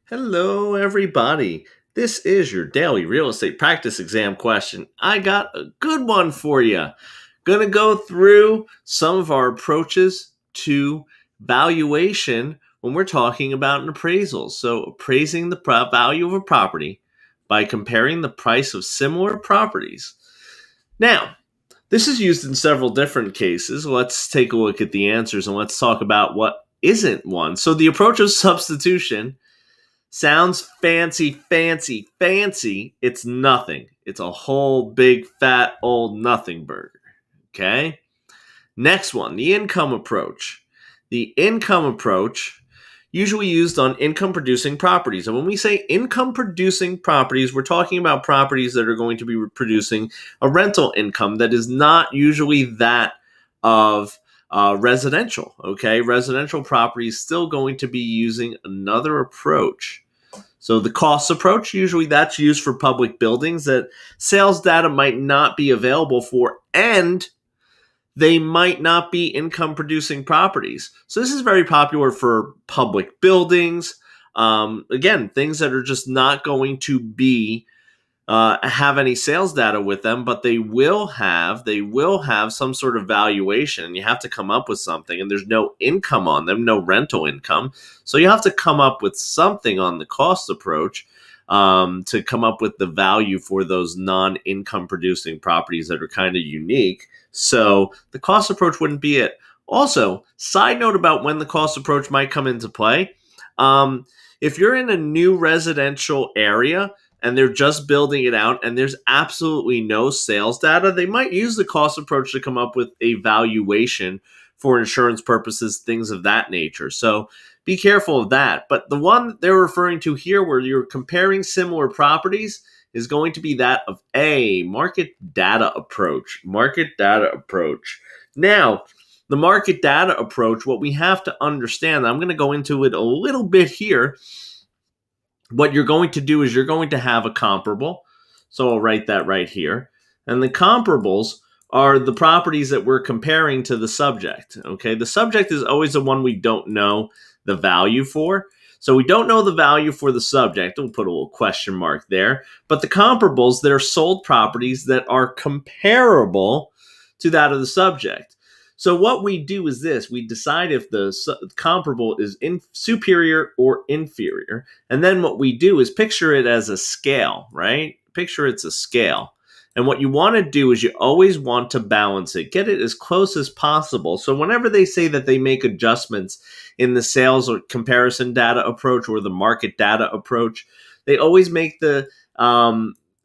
Hello, everybody. This is your daily real estate practice exam question. I got a good one for you. Gonna go through some of our approaches to valuation when we're talking about an appraisal. So, appraising the value of a property by comparing the price of similar properties. Now, this is used in several different cases. Let's take a look at the answers and let's talk about what isn't one. So, the approach of substitution sounds fancy, fancy, fancy. It's nothing. It's a whole big fat old nothing burger. Okay? Next one, the income approach. The income approach usually used on income producing properties. And when we say income producing properties, we're talking about properties that are going to be producing a rental income that is not usually that of residential. Okay? Residential property is still going to be using another approach. So the cost approach, usually that's used for public buildings that sales data might not be available for, and they might not be income producing properties. So this is very popular for public buildings. Again, things that are just not going to be have any sales data with them, but they will have some sort of valuation. You have to come up with something, and there's no income on them, no rental income. So you have to come up with something on the cost approach to come up with the value for those non-income producing properties that are kind of unique. So the cost approach wouldn't be it. Also, side note about when the cost approach might come into play. If you're in a new residential area, and they're just building it out, and there's absolutely no sales data, they might use the cost approach to come up with a valuation for insurance purposes, things of that nature. So be careful of that. But the one that they're referring to here where you're comparing similar properties is going to be that of a market data approach. Market data approach. Now, the market data approach, what we have to understand, I'm going to go into it a little bit here. What you're going to do is you're going to have a comparable. So I'll write that right here. And the comparables are the properties that we're comparing to the subject. Okay, the subject is always the one we don't know the value for. So we don't know the value for the subject. We'll put a little question mark there. But the comparables, they're sold properties that are comparable to that of the subject. So what we do is this. We decide if the comparable is superior or inferior. And then what we do is picture it as a scale, right? Picture it's a scale. And what you want to do is you always want to balance it. Get it as close as possible. So whenever they say that they make adjustments in the sales or comparison data approach or the market data approach, they always make the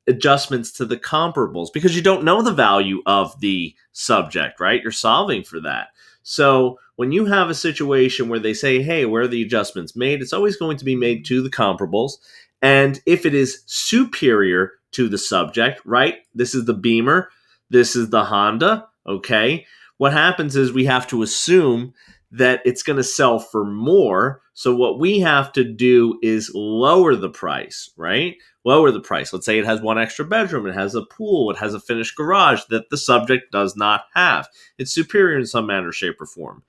adjustments to the comparables because you don't know the value of the subject, right? You're solving for that. So when you have a situation where they say, hey, where are the adjustments made? It's always going to be made to the comparables. And if it is superior to the subject, right? This is the Beamer. This is the Honda. Okay. What happens is we have to assume that it's going to sell for more. So what we have to do is lower the price, right? Lower the price. Let's say it has one extra bedroom, it has a pool, it has a finished garage that the subject does not have. It's superior in some manner, shape, or form.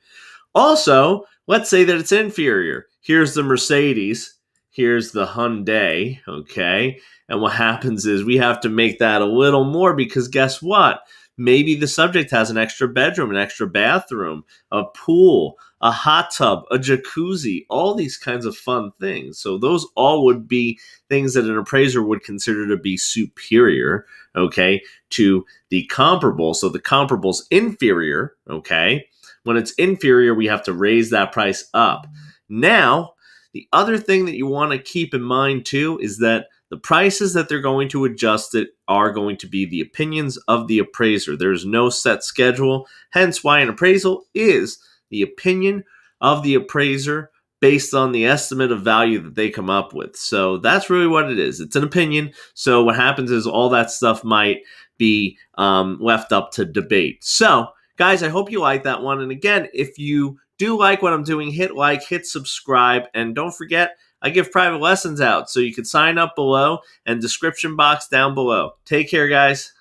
Also, let's say that it's inferior. Here's the Mercedes, here's the Hyundai, okay? And what happens is we have to make that a little more because guess what? Maybe the subject has an extra bedroom, an extra bathroom, a pool, a hot tub, a jacuzzi, all these kinds of fun things. So those all would be things that an appraiser would consider to be superior, okay, to the comparable. So the comparable's inferior, okay? When it's inferior, we have to raise that price up. Now, the other thing that you want to keep in mind too is that the prices that they're going to adjust it are going to be the opinions of the appraiser. There's no set schedule, hence why an appraisal is the opinion of the appraiser based on the estimate of value that they come up with. So that's really what it is. It's an opinion. So what happens is all that stuff might be left up to debate. So guys, I hope you like that one. And again, if you do like what I'm doing, hit like, hit subscribe, and don't forget, I give private lessons out, so you can sign up below and description box down below. Take care, guys.